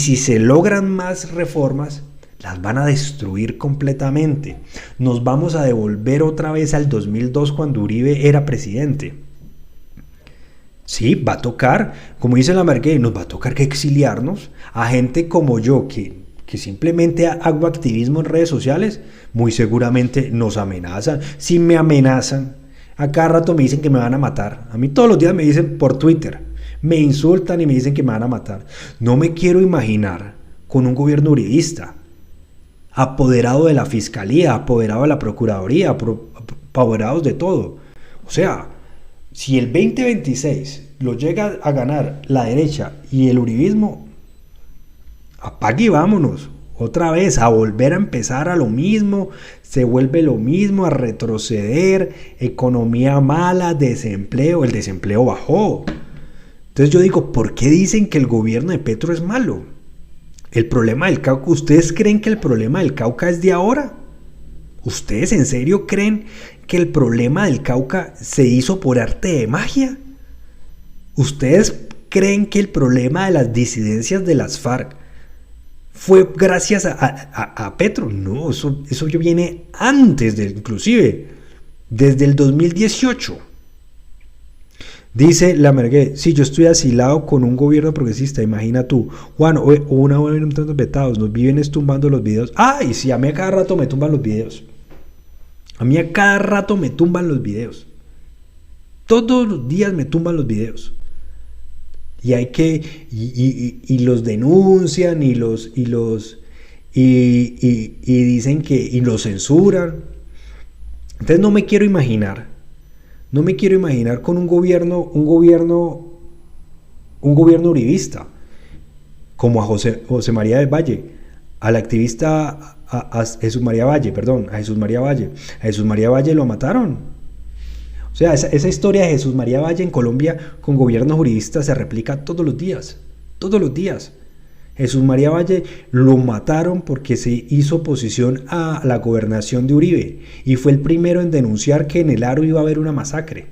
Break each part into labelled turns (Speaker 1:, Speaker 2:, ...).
Speaker 1: si se logran más reformas, las van a destruir completamente. Nos vamos a devolver otra vez al 2002 cuando Uribe era presidente. Sí, va a tocar, como dice la Merkel, nos va a tocar que exiliarnos a gente como yo que simplemente hago activismo en redes sociales. Muy seguramente nos amenazan. Si me amenazan, a cada rato me dicen que me van a matar. A mí todos los días me dicen por Twitter, me insultan y me dicen que me van a matar. No me quiero imaginar con un gobierno uribista, apoderado de la fiscalía, apoderado de la procuraduría, apoderados de todo. O sea, si el 2026 lo llega a ganar la derecha y el uribismo, apague y vámonos. Otra vez a volver a empezar a lo mismo, se vuelve lo mismo, a retroceder, economía mala, desempleo, el desempleo bajó. Entonces yo digo, ¿por qué dicen que el gobierno de Petro es malo? El problema del Cauca, ¿ustedes creen que el problema del Cauca es de ahora? ¿Ustedes en serio creen que el problema del Cauca se hizo por arte de magia? ¿Ustedes creen que el problema de las disidencias de las FARC fue gracias a Petro? No, eso ya viene antes, inclusive, desde el 2018. Dice la Merguez, sí, yo estoy asilado con un gobierno progresista, imagina tú. Juan, una buena de vetados, nos viven estumbando los videos. Ay, sí, a mí a cada rato me tumban los videos. A mí a cada rato me tumban los videos. Todos los días me tumban los videos. Y hay que, y los denuncian, y dicen que, y los censuran. Entonces no me quiero imaginar con un gobierno uribista, como a José María del Valle, al activista a Jesús María Valle. A Jesús María Valle lo mataron. O sea, esa historia de Jesús María Valle en Colombia con gobiernos uribistas se replica todos los días. Jesús María Valle lo mataron porque se hizo oposición a la gobernación de Uribe y fue el primero en denunciar que en el Aro iba a haber una masacre.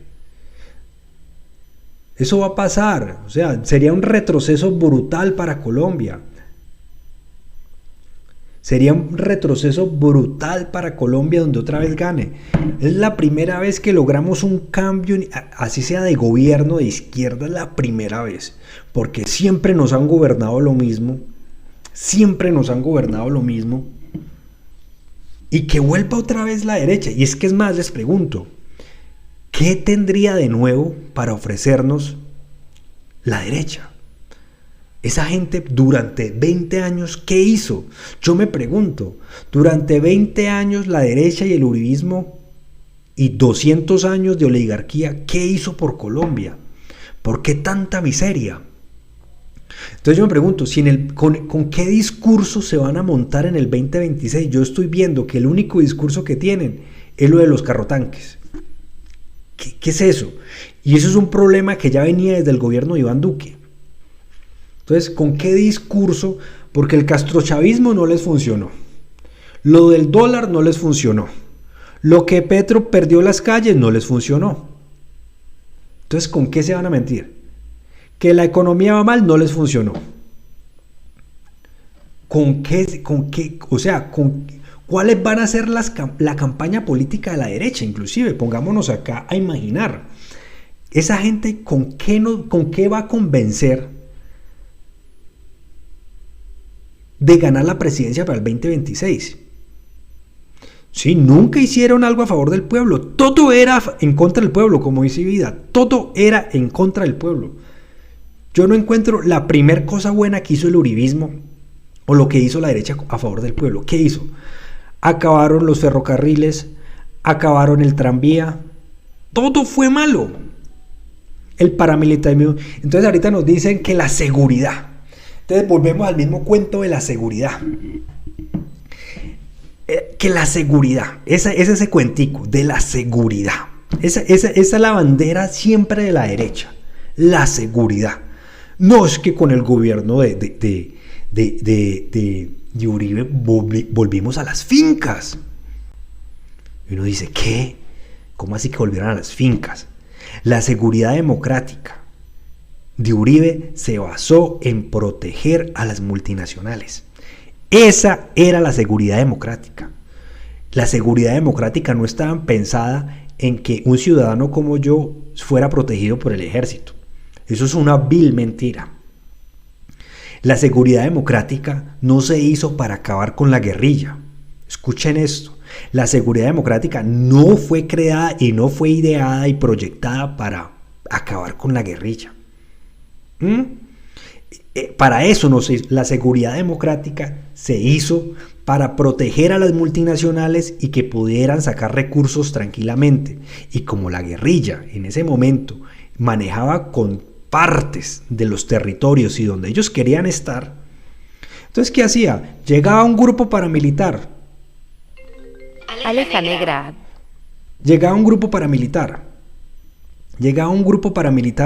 Speaker 1: Eso va a pasar, o sea, sería un retroceso brutal para Colombia. Sería un retroceso brutal para Colombia donde otra vez gane. Es la primera vez que logramos un cambio, así sea de gobierno de izquierda, es la primera vez. Porque siempre nos han gobernado lo mismo. Y que vuelva otra vez la derecha. Y es que es más, les pregunto, ¿qué tendría de nuevo para ofrecernos la derecha? Esa gente durante 20 años, ¿qué hizo? Yo me pregunto, durante 20 años la derecha y el uribismo y 200 años de oligarquía, ¿qué hizo por Colombia? ¿Por qué tanta miseria? Entonces yo me pregunto, ¿con qué discurso se van a montar en el 2026? Yo estoy viendo que el único discurso que tienen es lo de los carrotanques. ¿Qué es eso? Y eso es un problema que ya venía desde el gobierno de Iván Duque. Entonces, ¿con qué discurso? Porque el castrochavismo no les funcionó. Lo del dólar no les funcionó. Lo que Petro perdió las calles no les funcionó. Entonces, ¿con qué se van a mentir? Que la economía va mal no les funcionó. ¿Cuáles van a ser la campaña política de la derecha? Inclusive, pongámonos acá a imaginar. Esa gente, ¿con qué va a convencer de ganar la presidencia para el 2026? Sí, nunca hicieron algo a favor del pueblo. Todo era en contra del pueblo, como dice Vida. Todo era en contra del pueblo. Yo no encuentro la primer cosa buena que hizo el uribismo o lo que hizo la derecha a favor del pueblo. ¿Qué hizo? Acabaron los ferrocarriles, acabaron el tranvía. Todo fue malo. El paramilitarismo. Entonces ahorita nos dicen que la seguridad. Entonces volvemos al mismo cuento de la seguridad. Que la seguridad, es ese cuentico de la seguridad. Esa es la bandera siempre de la derecha. La seguridad. No es que con el gobierno de Uribe volvimos a las fincas. Y uno dice, ¿qué? ¿Cómo así que volvieron a las fincas? La seguridad democrática. de Uribe se basó en proteger a las multinacionales. Esa era la seguridad democrática. La seguridad democrática no estaba pensada en que un ciudadano como yo fuera protegido por el ejército. Eso es una vil mentira. La seguridad democrática no se hizo para acabar con la guerrilla. Escuchen esto. La seguridad democrática no fue creada y no fue ideada y proyectada para acabar con la guerrilla. Para eso no se hizo. La seguridad democrática se hizo para proteger a las multinacionales y que pudieran sacar recursos tranquilamente. Y como la guerrilla en ese momento manejaba con partes de los territorios y donde ellos querían estar, entonces ¿qué hacía? Llegaba un grupo paramilitar.
Speaker 2: Aleja negra.
Speaker 1: Llegaba un grupo paramilitar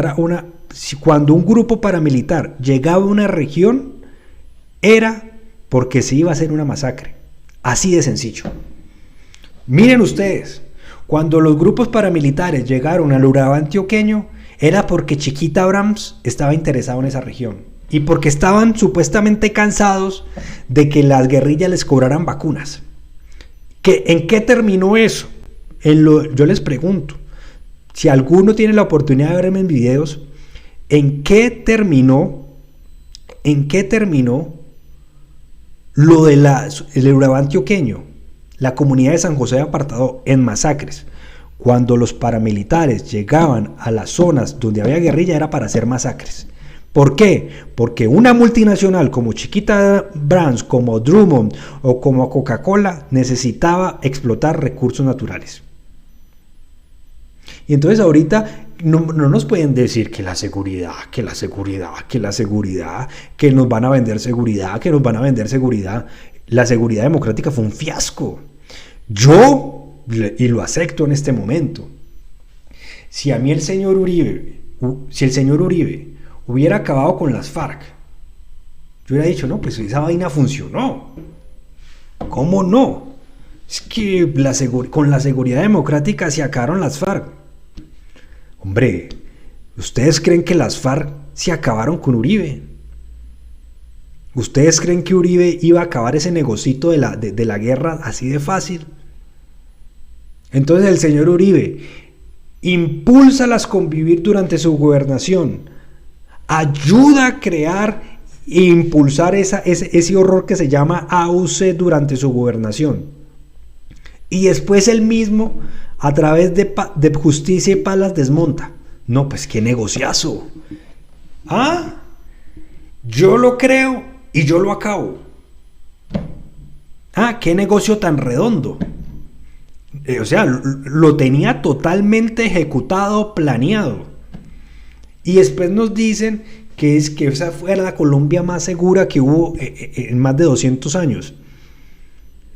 Speaker 1: a una... Cuando un grupo paramilitar llegaba a una región, era porque se iba a hacer una masacre. Así de sencillo. Miren ustedes, cuando los grupos paramilitares llegaron al Urabá antioqueño, era porque Chiquita Abrams estaba interesado en esa región. Y porque estaban supuestamente cansados de que las guerrillas les cobraran vacunas. ¿En qué terminó eso? Yo les pregunto, si alguno tiene la oportunidad de verme en videos, ¿en qué terminó lo de el Urabá antioqueño, la comunidad de San José de Apartadó, en masacres? Cuando los paramilitares llegaban a las zonas donde había guerrilla era para hacer masacres. ¿Por qué? Porque una multinacional como Chiquita Brands, como Drummond o como Coca-Cola necesitaba explotar recursos naturales. Y entonces ahorita no nos pueden decir que la seguridad, que nos van a vender seguridad, La seguridad democrática fue un fiasco. Y lo acepto en este momento. Si el señor Uribe hubiera acabado con las FARC, yo hubiera dicho, no, pues esa vaina funcionó. ¿Cómo no? Es que con la seguridad democrática se acabaron las FARC. Hombre, ¿ustedes creen que las FARC se acabaron con Uribe? ¿Ustedes creen que Uribe iba a acabar ese negocito de la guerra así de fácil? Entonces el señor Uribe impúlsalas a convivir durante su gobernación, ayuda a crear e impulsar ese horror que se llama AUC durante su gobernación. Y después él mismo, a través de justicia y paz, las desmonta. No, pues qué negociazo. Yo lo creo y yo lo acabo. Qué negocio tan redondo. O sea, lo tenía totalmente ejecutado, planeado. Y después nos dicen que esa fue la Colombia más segura que hubo en más de 200 años.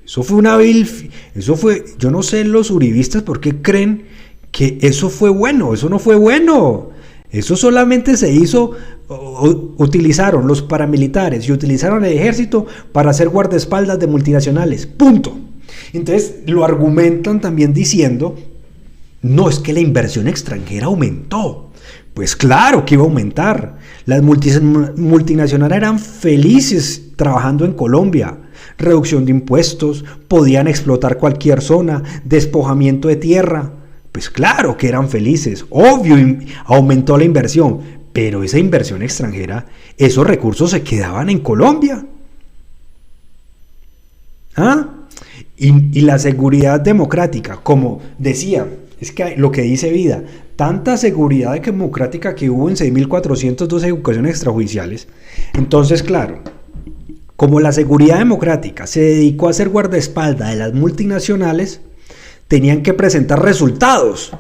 Speaker 1: Eso fue yo no sé los uribistas por qué creen que eso fue bueno. Eso no fue bueno. Eso solamente se hizo, utilizaron los paramilitares y utilizaron el ejército para hacer guardaespaldas de multinacionales. Punto. Entonces lo argumentan también diciendo, no, es que la inversión extranjera aumentó. Pues claro que iba a aumentar. Las multinacionales eran felices trabajando en Colombia. Reducción de impuestos, podían explotar cualquier zona, despojamiento de tierra. Pues claro que eran felices. Obvio, aumentó la inversión. Pero esa inversión extranjera, esos recursos se quedaban en Colombia. Y la seguridad democrática, como decía, es que lo que dice Vida, tanta seguridad democrática que hubo en 6.402 ejecuciones extrajudiciales. Entonces, claro, como la seguridad democrática se dedicó a hacer guardaespaldas de las multinacionales, tenían que presentar resultados.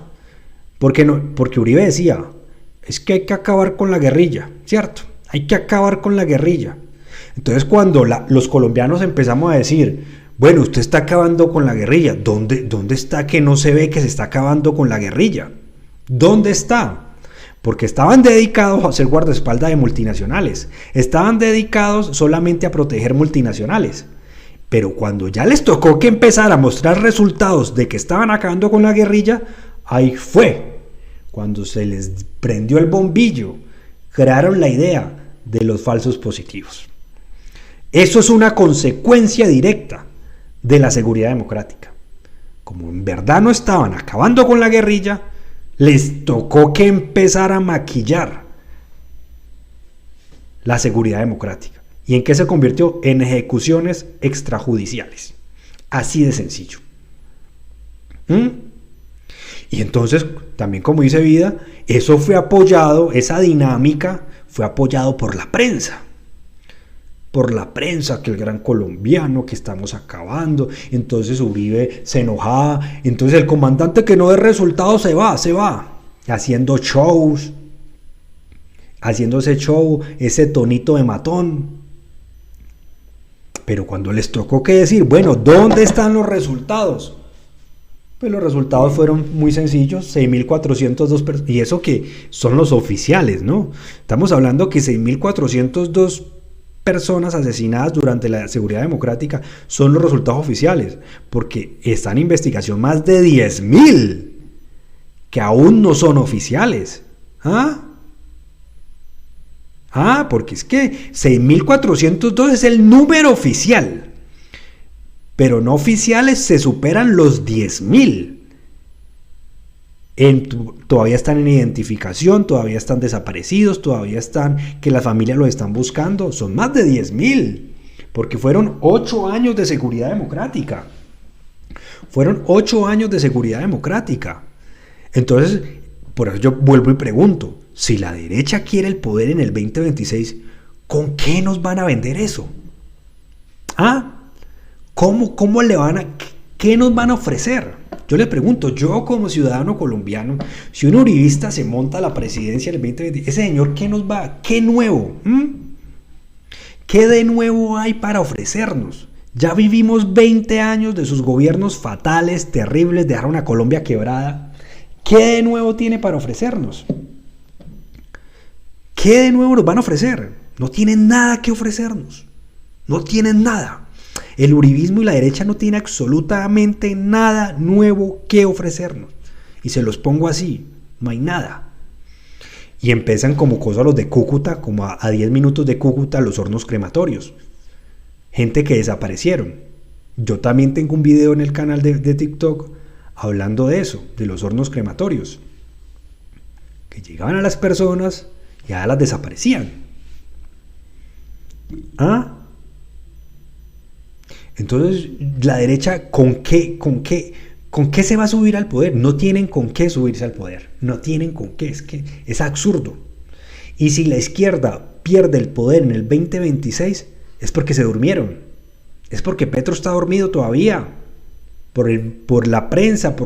Speaker 1: Porque Uribe decía, es que hay que acabar con la guerrilla, ¿cierto? Hay que acabar con la guerrilla. Entonces, cuando los colombianos empezamos a decir, bueno, usted está acabando con la guerrilla, ¿dónde está que no se ve que se está acabando con la guerrilla? ¿Dónde está? Porque estaban dedicados a hacer guardaespaldas de multinacionales, estaban dedicados solamente a proteger multinacionales. Pero cuando ya les tocó que empezar a mostrar resultados de que estaban acabando con la guerrilla, ahí fue cuando se les prendió el bombillo. crearon la idea de los falsos positivos. Eso es una consecuencia directa de la seguridad democrática. Como en verdad no estaban acabando con la guerrilla, les tocó que empezar a maquillar la seguridad democrática. ¿Y en qué se convirtió? En ejecuciones extrajudiciales. Así de sencillo. Y entonces, también como dice Vida, eso fue apoyado, esa dinámica fue apoyado por la prensa. Por la prensa, que el gran colombiano, que estamos acabando. Entonces Uribe se enojaba. Entonces el comandante que no dé resultados se va. Haciendo shows. Haciendo ese show, ese tonito de matón. Pero cuando les tocó que decir, bueno, ¿dónde están los resultados? Pues los resultados fueron muy sencillos, 6.402 personas, y eso que son los oficiales, ¿no? Estamos hablando que 6.402 personas asesinadas durante la seguridad democrática son los resultados oficiales, porque está en investigación más de 10.000 que aún no son oficiales. Porque es que 6.402 es el número oficial, pero no oficiales se superan los 10.000. Todavía están en identificación, todavía están desaparecidos, todavía están que las familias los están buscando. Son más de 10.000, porque fueron 8 años de seguridad democrática. Entonces, por eso yo vuelvo y pregunto, si la derecha quiere el poder en el 2026, ¿con qué nos van a vender eso? ¿Cómo le van a... ¿Qué nos van a ofrecer? Yo le pregunto, yo como ciudadano colombiano, si un uribista se monta a la presidencia en el 2026, ese señor, ¿qué nos va? ¿Qué nuevo? ¿Qué de nuevo hay para ofrecernos? Ya vivimos 20 años de sus gobiernos fatales, terribles, dejaron a Colombia quebrada. ¿Qué de nuevo tiene para ofrecernos? ¿Qué de nuevo nos van a ofrecer? No tienen nada que ofrecernos. No tienen nada. El uribismo y la derecha no tienen absolutamente nada nuevo que ofrecernos. Y se los pongo así, no hay nada. Y empiezan como cosas los de Cúcuta, como a 10 minutos de Cúcuta, los hornos crematorios. Gente que desaparecieron. Yo también tengo un video en el canal de TikTok hablando de eso, de los hornos crematorios. Que llegaban a las personas y ya las desaparecían. Entonces, la derecha, ¿con qué se va a subir al poder? No tienen con qué subirse al poder. No tienen con qué. Es que es absurdo. Y si la izquierda pierde el poder en el 2026, es porque se durmieron. Es porque Petro está dormido todavía. Por la prensa,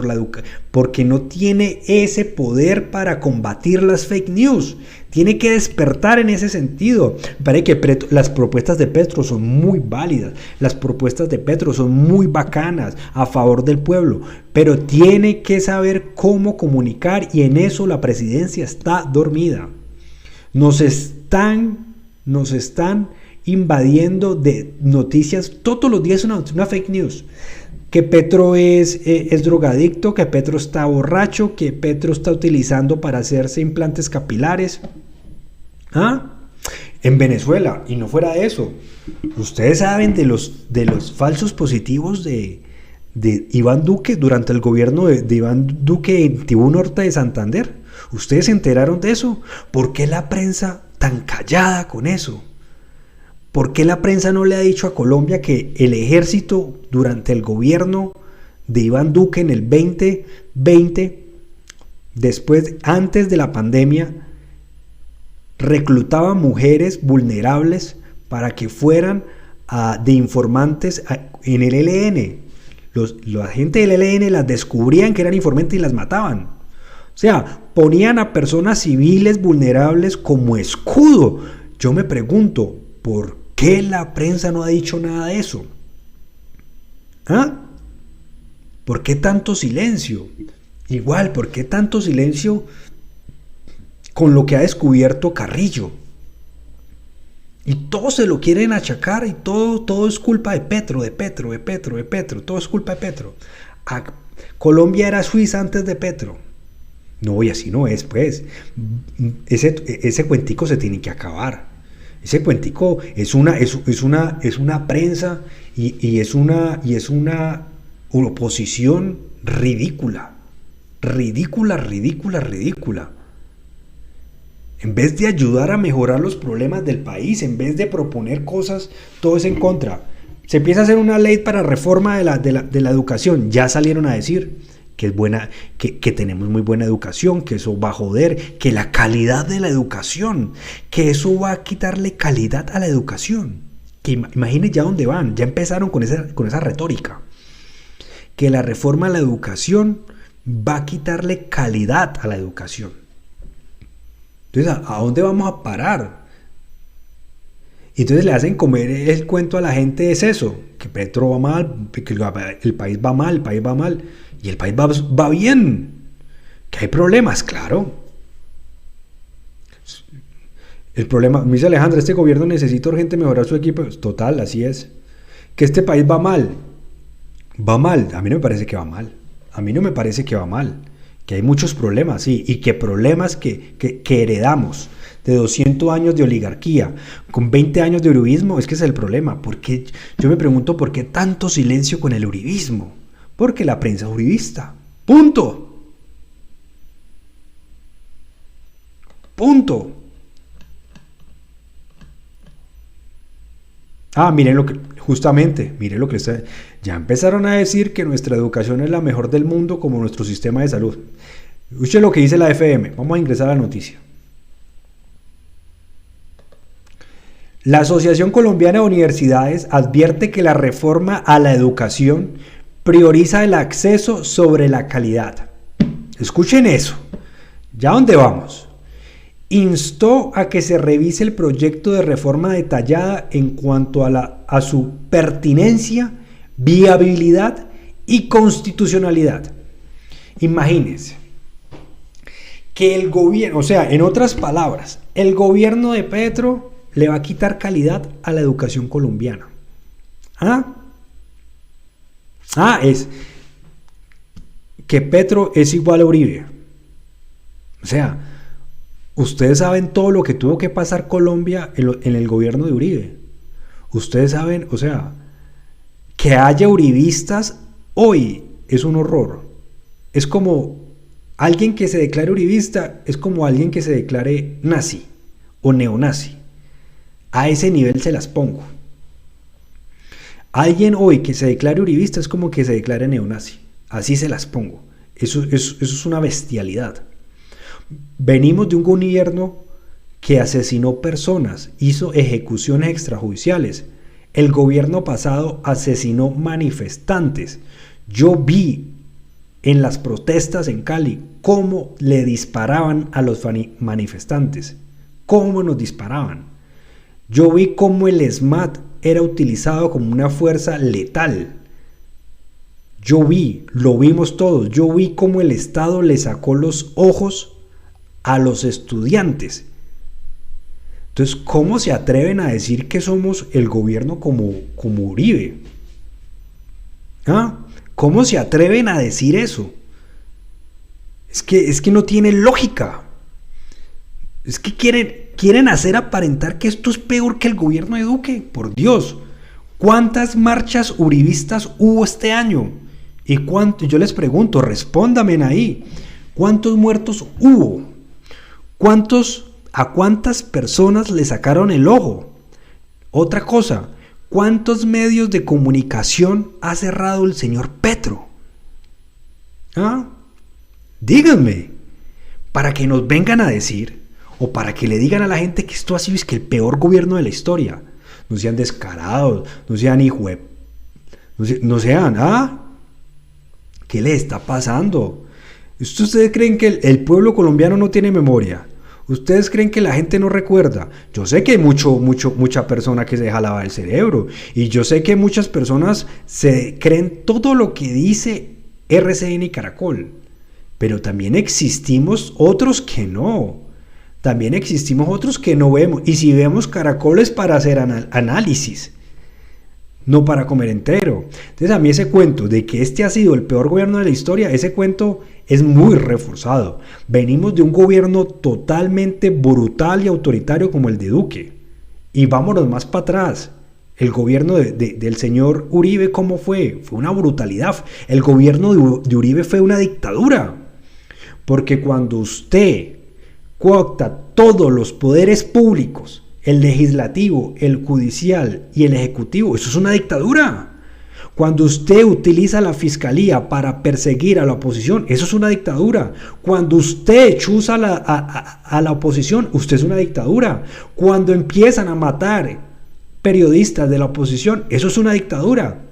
Speaker 1: porque no tiene ese poder para combatir las fake news. Tiene que despertar en ese sentido. Me parece que las propuestas de Petro son muy válidas. Las propuestas de Petro son muy bacanas, a favor del pueblo. Pero tiene que saber cómo comunicar, y en eso la presidencia está dormida. Nos están invadiendo de noticias. Todos los días una fake news. Que Petro es drogadicto, que Petro está borracho, que Petro está utilizando para hacerse implantes capilares. En Venezuela, y no fuera de eso, ustedes saben de los falsos positivos de Iván Duque durante el gobierno de Iván Duque en Tibú Norte de Santander. ¿Ustedes se enteraron de eso? ¿Por qué la prensa tan callada con eso? ¿Por qué la prensa no le ha dicho a Colombia que el ejército durante el gobierno de Iván Duque en el 2020, antes de la pandemia, reclutaba mujeres vulnerables para que fueran de informantes en el ELN? Los agentes del ELN las descubrían que eran informantes y las mataban. O sea, ponían a personas civiles vulnerables como escudo. Yo me pregunto, ¿por qué la prensa no ha dicho nada de eso? ¿Por qué tanto silencio? Igual, ¿por qué tanto silencio con lo que ha descubierto Carrillo? Y todos se lo quieren achacar, y todo es culpa de Petro, todo es culpa de Petro. Colombia era Suiza antes de Petro. No, y así no es, pues. Ese cuentico se tiene que acabar. Ese cuentico es una prensa y es una oposición ridícula. Ridícula, ridícula, ridícula. En vez de ayudar a mejorar los problemas del país, en vez de proponer cosas, todo es en contra. Se empieza a hacer una ley para reforma de la educación. Ya salieron a decir que es buena, que tenemos muy buena educación, que eso va a joder, que la calidad de la educación, que eso va a quitarle calidad a la educación. Que imaginen ya dónde van, ya empezaron con esa retórica. Que la reforma a la educación va a quitarle calidad a la educación. Entonces, ¿a dónde vamos a parar? Entonces le hacen comer el cuento a la gente, es eso, que Petro va mal, que el país va mal, el país va mal. Y el país va bien. Que hay problemas, claro. El problema, me dice Alejandra, este gobierno necesita urgente mejorar su equipo. Total, así es. Que este país va mal. Va mal. A mí no me parece que va mal. A mí no me parece que va mal. Que hay muchos problemas, sí. Y que problemas que heredamos de 200 años de oligarquía, con 20 años de uribismo, es que ese es el problema. Porque yo me pregunto por qué tanto silencio con el uribismo. Porque la prensa es uribista. Punto. Punto. Miren miren lo que está. Ya empezaron a decir que nuestra educación es la mejor del mundo como nuestro sistema de salud. Escuchen lo que dice la FM. Vamos a ingresar a la noticia. La Asociación Colombiana de Universidades advierte que la reforma a la educación prioriza el acceso sobre la calidad. Escuchen eso. ¿Ya dónde vamos? Instó a que se revise el proyecto de reforma detallada en cuanto a su pertinencia, viabilidad y constitucionalidad. Imagínense que el gobierno, o sea, en otras palabras, el gobierno de Petro le va a quitar calidad a la educación colombiana. Es que Petro es igual a Uribe. O sea, ustedes saben todo lo que tuvo que pasar Colombia en el gobierno de Uribe. Ustedes saben, o sea, que haya uribistas hoy es un horror. Es como alguien que se declare uribista, es como alguien que se declare nazi o neonazi. A ese nivel se las pongo. Alguien hoy que se declare uribista es como que se declare neonazi. Así se las pongo. Eso es una bestialidad. Venimos de un gobierno que asesinó personas, hizo ejecuciones extrajudiciales. El gobierno pasado asesinó manifestantes. Yo vi en las protestas en Cali cómo le disparaban a los manifestantes. Cómo nos disparaban. Yo vi cómo el ESMAD era utilizado como una fuerza letal. Lo vimos todos. Yo vi cómo el Estado le sacó los ojos a los estudiantes. Entonces, ¿cómo se atreven a decir que somos el gobierno como Uribe? ¿Cómo se atreven a decir eso? Es que no tiene lógica. Es que quieren hacer aparentar que esto es peor que el gobierno de Duque. Por Dios, ¿cuántas marchas uribistas hubo este año? Y yo les pregunto, respóndanme ahí. ¿Cuántos muertos hubo? ¿A cuántas personas le sacaron el ojo? Otra cosa, ¿cuántos medios de comunicación ha cerrado el señor Petro? Díganme, para que nos vengan a decir, o para que le digan a la gente que esto ha sido es que el peor gobierno de la historia. No sean descarados, no sean no sean, ¿qué le está pasando? ¿Ustedes creen que el pueblo colombiano no tiene memoria? ¿Ustedes creen que la gente no recuerda? Yo sé que hay mucha persona que se deja lavar el cerebro. Y yo sé que muchas personas se creen todo lo que dice RCN y Caracol. Pero también existimos otros que no. También existimos otros que no vemos. Y si vemos Caracol es para hacer análisis. no para comer entero. Entonces a mí ese cuento de que este ha sido el peor gobierno de la historia, ese cuento es muy reforzado. Venimos de un gobierno totalmente brutal y autoritario como el de Duque. Y vámonos más para atrás. El gobierno del señor Uribe, ¿cómo fue? Fue una brutalidad. El gobierno de Uribe fue una dictadura. Porque cuando usted coopta todos los poderes públicos, el legislativo, el judicial y el ejecutivo, eso es una dictadura. Cuando usted utiliza la fiscalía para perseguir a la oposición, eso es una dictadura. Cuando usted chuza a la oposición, usted es una dictadura. Cuando empiezan a matar periodistas de la oposición, eso es una dictadura.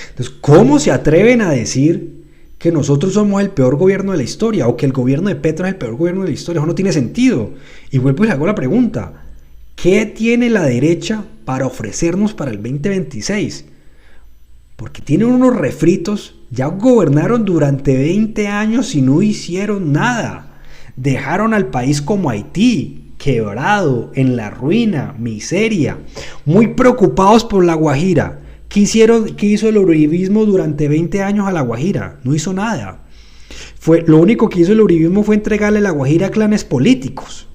Speaker 1: Entonces, ¿cómo se atreven a decir que nosotros somos el peor gobierno de la historia o que el gobierno de Petro es el peor gobierno de la historia? Eso no tiene sentido. Y vuelvo y le hago la pregunta, ¿qué tiene la derecha para ofrecernos para el 2026? Porque tienen unos refritos, ya gobernaron durante 20 años y no hicieron nada. Dejaron al país como Haití, quebrado, en la ruina, miseria, muy preocupados por La Guajira. ¿Qué hizo el uribismo durante 20 años a La Guajira? No hizo nada. Lo único que hizo el uribismo fue entregarle La Guajira a clanes políticos.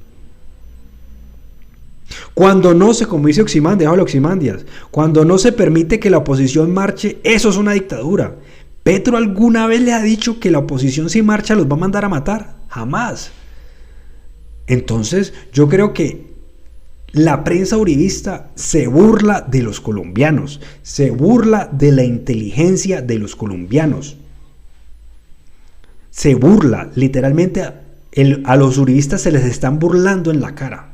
Speaker 1: Cuando no se, como dice Oximandias, habla Oximandias, cuando no se permite que la oposición marche, eso es una dictadura. ¿Petro alguna vez le ha dicho que la oposición si marcha los va a mandar a matar? Jamás. Entonces, yo creo que la prensa uribista se burla de los colombianos, se burla de la inteligencia de los colombianos. Se burla, literalmente, a los uribistas se les están burlando en la cara.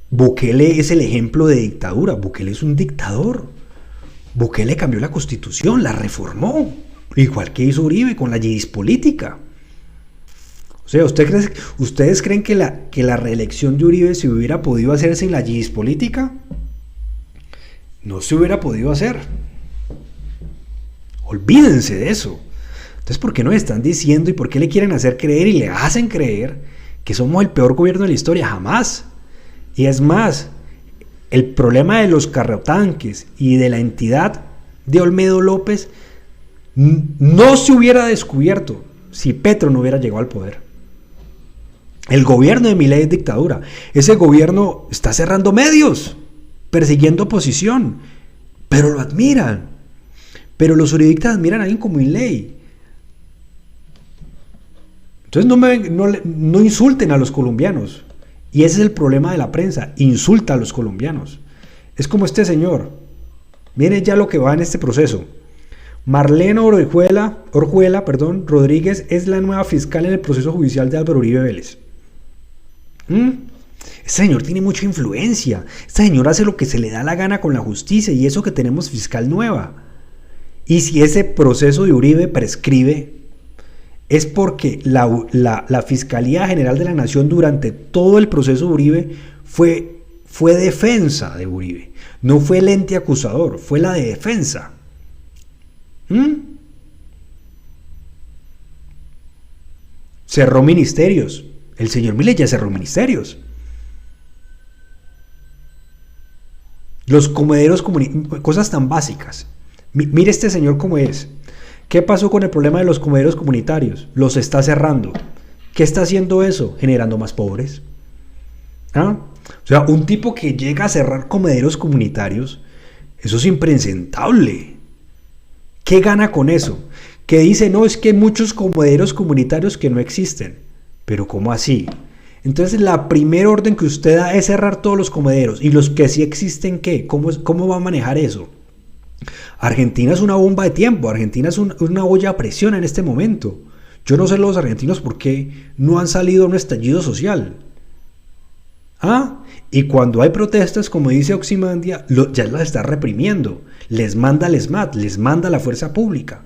Speaker 1: Bukele es el ejemplo de dictadura. Bukele es un dictador. Bukele cambió la constitución, la reformó, igual que hizo Uribe con la yidis política. O sea, ¿ustedes creen que la reelección de Uribe se hubiera podido hacer sin la yidis política? No se hubiera podido hacer. Olvídense de eso. Entonces, ¿por qué nos están diciendo y por qué le quieren hacer creer y le hacen creer que somos el peor gobierno de la historia? Jamás. Y es más, el problema de los carrotanques y de la entidad de Olmedo López no se hubiera descubierto si Petro no hubiera llegado al poder. El gobierno de Milei es dictadura. Ese gobierno está cerrando medios, persiguiendo oposición, pero lo admiran. Pero los uribistas admiran a alguien como Milei. Entonces no insulten a los colombianos. Y ese es el problema de la prensa, insulta a los colombianos. Es como este señor. Miren ya lo que va en este proceso. Marlene Orjuela, Rodríguez es la nueva fiscal en el proceso judicial de Álvaro Uribe Vélez. Este señor tiene mucha influencia. Este señor hace lo que se le da la gana con la justicia y eso que tenemos fiscal nueva. Y si ese proceso de Uribe prescribe, es porque la Fiscalía General de la Nación durante todo el proceso de Uribe fue defensa de Uribe. No fue el ente acusador, fue la de defensa. Cerró ministerios. El señor Milei ya cerró ministerios. Los comederos comunitarios, cosas tan básicas. Mire este señor cómo es. ¿Qué pasó con el problema de los comederos comunitarios? Los está cerrando. ¿Qué está haciendo eso? Generando más pobres. O sea, un tipo que llega a cerrar comederos comunitarios, eso es impresentable. ¿Qué gana con eso? Que dice, no, es que hay muchos comederos comunitarios que no existen. Pero ¿cómo así? Entonces la primera orden que usted da es cerrar todos los comederos. ¿Y los que sí existen qué? ¿Cómo va a manejar eso? Argentina es una bomba de tiempo. Argentina es una olla a presión en este momento. Yo no sé los argentinos por qué no han salido a un estallido social. Y cuando hay protestas, como dice Oximandia, ya las está reprimiendo. Les manda el SMAT, les manda la fuerza pública.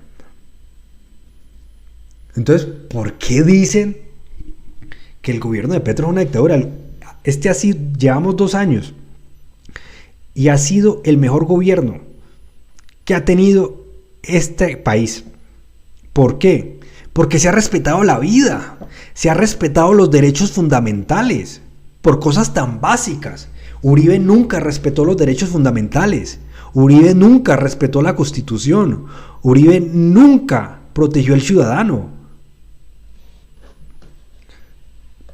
Speaker 1: Entonces, ¿por qué dicen que el gobierno de Petro es una dictadura? Llevamos 2 años y ha sido el mejor gobierno que ha tenido este país. ¿Por qué? Porque se ha respetado la vida, se ha respetado los derechos fundamentales por cosas tan básicas. Uribe nunca respetó los derechos fundamentales. Uribe nunca respetó la Constitución. Uribe nunca protegió al ciudadano.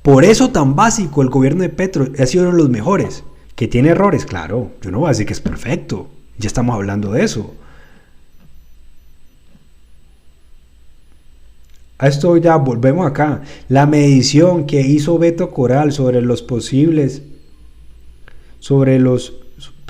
Speaker 1: Por eso tan básico el gobierno de Petro ha sido uno de los mejores. ¿Que tiene errores? Claro, yo no voy a decir que es perfecto. Ya estamos hablando de eso. A esto ya volvemos acá. La medición que hizo Beto Coral sobre los posibles, sobre los